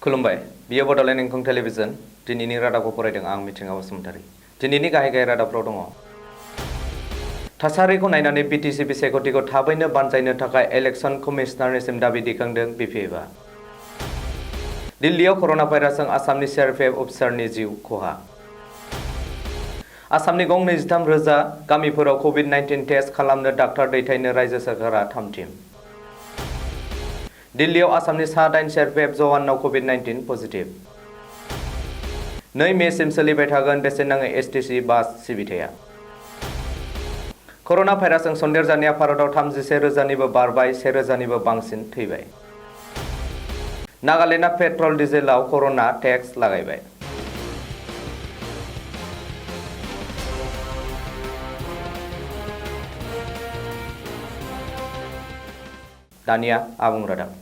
खुलुमबाय बियो बडोलेण्ड एंखं टेलिभिजन दिनैनि रादाबखौ फरायदों आं मिथिंगा बसुमतारी दिनैनि गाहाय रादाबफ्राव दङ थासारिखौ नायनानै बिटिसि बिसायख'थिखौ थाबैनो बानजायनो थाखाय इलेक्शन कमिशनारनिसिम दाबि दैखांदों बिपिएफआ दिल्लीयाव कर'ना भाइरासजों आसामनि सिआरपिएफ अफिसारनि जिउ खहा आसामनि गं 23,000 गामिफोराव कभिड-19 टेस्ट खालामनो डाक्टार दैथायनो रायजो सोरखारा थामथिम दिल्लीयाव आसामनि सा 8 सिआरपिएफ जवानाव कभिड-19 पजिटिभ 2 मेसिम सोलिबाय थागोन बेसेन नाङै एसटीसी बास सिबिथाया कर'ना भाइरासजों सन्देरजानाया भारताव 31,000निबो बारबाय 1,000निबो बांसिन थैबाय नागालेन्डआ पेट्रल डिजेलाव कर'ना टेक्स लागायबाय दानिया आबुं रादाब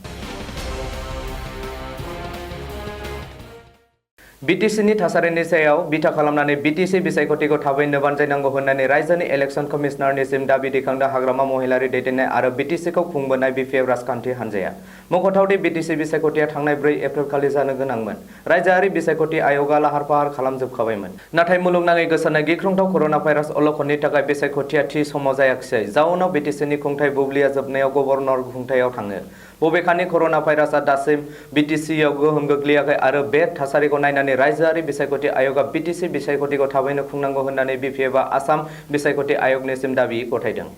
बिटिसिनि थासारिनि सायाव बिथा खालामनानै बिटिसि बिसायख'थिखौ थाबैनो बानजायनांगौ होननानै रायजोनि इलेक्शन कमिशनारनिसिम दाबि दैखांदों हाग्रामा महिलारि दैदेननाय आरो बिटिसिखौ खुंबोनाय बिपिएफ राजखान्थि हान्जाया मख'थावदि बिटिसि बिसायख'थिया थांनाय 4 एप्रिल खालि जानो गोनांमोन रायजोआरि बिसायख'थि आय'गआ लाहार फाहार खालामजोबखाबायमोन नाथाय मुलुगनाङै गोसारनाय गिख्रंथाव कर'ना भाइरास अलखदनि थाखाय बिसायख'थिया थि समाव जायाखिसै जाउनाव बिटिसिनि खुंथाय बुब्लिया जोबनायाव गभर्नर खुंथायाव थाङो बबेखानि कर'ना भाइरासआ दासिम बिटिसिआव गोहोम गोग्लैयाखै आरो बे थासारिखौ नायनानै रायजोआरि बिसायख'थि आय'गआ बिटिसि बिसायख'थिखौ थाबैनो खुंनांगौ होननानै बिपिएफआ आसाम बिसायख'थि आय'गनिसिम दाबि गथायदों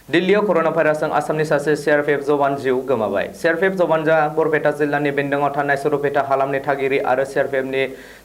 दिल्लीयाव कर'ना भाइरासजों आसामनि सासे सिआरपिएफ जवान जिउ गोमाबाय सिआरपिएफ जवानआ बरपेटा जिल्लानि बेन्दोंआव थानाय सुरुपेटा हालामनि थागिरि आरो सिआरपिएफनि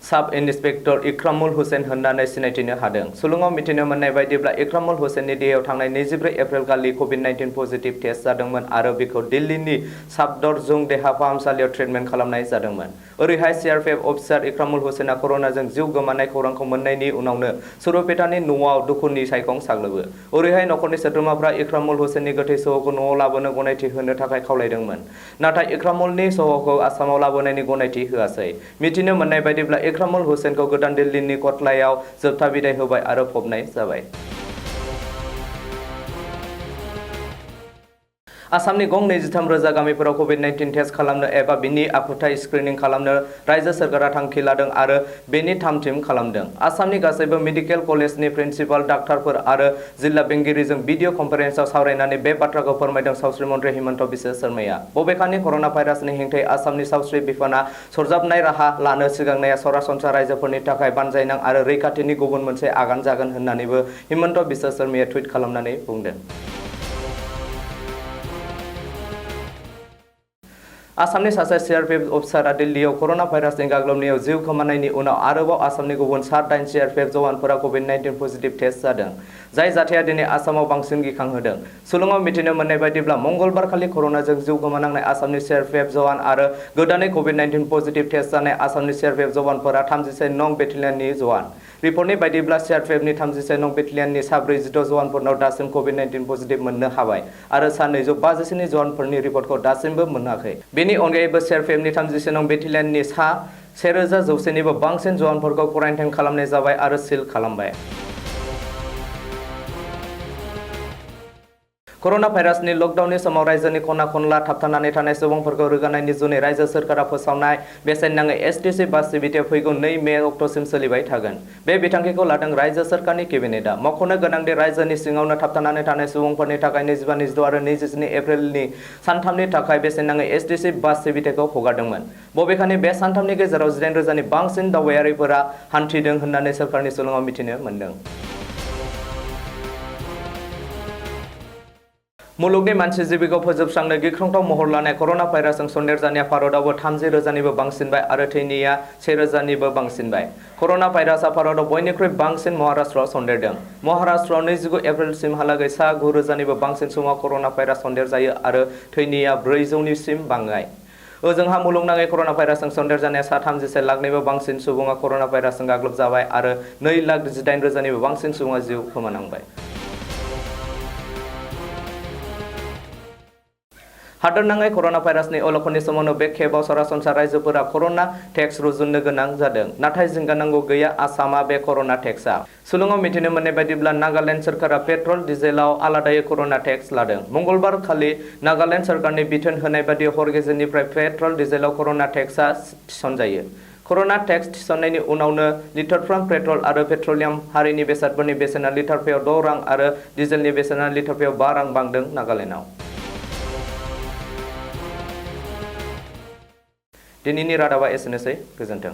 साब इन्सपेक्टर इक्रामुल हुसैन होननानै सिनायथिनो हादों सुलुङाव मिथिनो मोननाय बायदिब्ला इक्रामुल हुसैननि देहायाव थांनाय 24 एप्रिल खालि कभिड-19 पजिटिभ टेस्ट जादोंमोन आरो बिखौ दिल्लीनि साफदरजंग देहा फाहामसालियाव ट्रिटमेन्ट खालामनाय जादोंमोन ओरैहाय सिआरपिएफ अफिसार इक्रामुल हुसैनआ कर'नाजों जिउ गोमानाय खौरांखौ मोननायनि उनावनो सुरुपेटानि न'आव दुखुनि सायखं साग्लोबो ओरैहाय नखरनि सोद्रोमाफ्रा इक्रामुल हुसैननि गोथै सह'खौ न'आव लाबोनो गनायथि होनो थाखाय खावलायदोंमोन नाथाय इक्रामुलनि सह'खौ आसामाव लाबोनायनि गनायथि होआसै मिथिनो मोननाय बायदिब्ला इक्रामुल हुसैनखौ गोदान दिल्लीनि कटलायाव जोबथा बिदाय होबाय आरो फबनाय जाबाय आसामनि गं 23,000 गामिफोराव कभिड-19 टेस्ट खालामनो एबा बिनि आखुथाय स्क्रिनिं खालामनो रायजो सोरखारा थांखि लादों आरो बेनि थामथिम खालामदों आसामनि गासैबो मेडिकेल कलेजनि प्रिन्सिपाल डाक्टारफोर आरो जिल्ला बेंगिरिजों भिडिअ कन्फारेन्सआव सावरायनानै बे बाथ्राखौ फोरमायदों सावस्रि मन्त्रि हिमन्त बिश्व शर्माया बबेखानि कर'ना भाइरासनि हेंथायै आसामनि सावस्रि बिफाना सरजाबनाय राहा लानो सिगांनाया सरासनस्रा रायजोफोरनि थाखाय बानजायनां आरो रैखाथिनि गुबुन मोनसे आगान जागोन होननानैबो हिमन्त बिश्व शर्माया टुइट खालामनानै बुंदों आसामनि सासे सिआरपिएफ अफिसारआ दिल्लीयाव कर'ना भाइरासनि गाग्लोबनायाव जिउ खोमानायनि उनाव आरोबाव आसामनि गुबुन सा 8 सिआरपिएफ जवानफोरा कभिड-19 पजिटिभ टेस्ट जादों जाय जाथाया दिनै आसामाव बांसिन गिखांहोदों सुलुङाव मिथिनो मोननाय बायदिब्ला मंगलबार खालि कर'नाजों जिउ गोमानांनाय आसामनि सिआरपिएफ जवान आरो गोदानै कभिड-19 पजिटिभ टेस्ट जानाय आसामनि सिआरपिएफ जवानफोरा 33 नं बेटेलियननि जवान रिपर्टनि बायदिब्ला सिआरपिएफनि 33 नं बेटेलियननि सा 46 जवानफोरनाव दासिम कभिड-19 पजिटिभ मोननो हाबाय आरो सा 252 जवानफोरनि रिपर्टखौ दासिमबो मोनाखै बेनि अनगायैबो सिआरपिएफनि 33 नं बेटेलियननि सा 1,100निबो बांसिन जवानफोरखौ क्वारेन्टाइन खालामनाय जाबाय आरो सिल खालामबाय कर'ना भाइरासनि लकडाउननि समाव रायजोनि खना खनला थाबथानानै थानाय सुबुंफोरखौ रोगानायनि जुनै रायजो सोरखारा फोसावनाय बेसेन नाङै एसटीसी बास सिबिथाया फैगौ 2 मे अक्ट'सिम सोलिबाय थागोन बे बिथांखिखौ लादों रायजो सोरखारनि केबिनेटआ मख'नो गोनांदि रायजोनि सिङावनो थाबथानानै थानाय सुबुंफोरनि थाखाय 25, 26 आरो 27 एप्रिलनि सानथामनि थाखाय बेसेन नाङै एसटीसी बास सिबिथायखौ हगारदोंमोन बबेखानि बे सानथामनि गेजेराव 18,000नि बांसिन दावबायारिफोरा हान्थिदों होननानै सोरखारनि सुलुङाव मिथिनो मोनदों मुलुगनि मानसि जिबिखौ फोजोबस्रांनो गिख्रंथाव महर लानाय कर'ना भाइरासजों सन्देरजानाया भारतावबो 30,000निबो बांसिनबाय आरो थैनाया 1,000निबो बांसिनबाय कर'ना भाइरासआ भारताव बयनिख्रुइ बांसिन महाराष्ट्रआव सन्देरदों महाराष्ट्रआव 29 एप्रिलसिमहालागै सा 9,000निबो बांसिन सुबुङा कर'ना भाइरास सन्देरजायो आरो थैनाया 400निसिम बाङाय ओजोंहा मुलुगनाङै कर'ना भाइरासजों सन्देरजानाया सा 31 लाखनिबो बांसिन सुबुङा कर'ना भाइरासजों गाग्लोबजाबाय आरो 2,18,000निबो बांसिन सुबुङा जिउ खोमानांबाय हादोरनाङै कर'ना भाइरासनि अलखनि समावनो बे खेबाव सरासनस्रा रायजोफोरा कर'ना टेक्स रुजुननो गोनां जादों। नाथाय जिंगानांगौ गैया, आसामा बे कर'ना टेक्सआ। सुलुङाव मिथिनो मोननाय बायदिब्ला नागालेन्ड सरकारा पेट्रल डिजेलाव आलादायै कर'ना टेक्स लादों। मंगलबार खालि नागालेन्ड सरकारनि बिथोन होनाय बायदि हर गेजेरनिफ्राय पेट्रल डिजेलाव कर'ना टेक्सआ थिसनजायो। कर'ना टेक्स थिसननायनि उनावनो लिटारफ्राम पेट्रल आरो पेट्रलियाम हारिनि बेसादफोरनि बेसेना लिटारफायाव 6 रां आरो डिजेलनि बेसेना लिटारफायाव 5 रां बांदों। नागालेन्डआव दिनैनि रादाबा एसेनोसै। गोजोन्थों।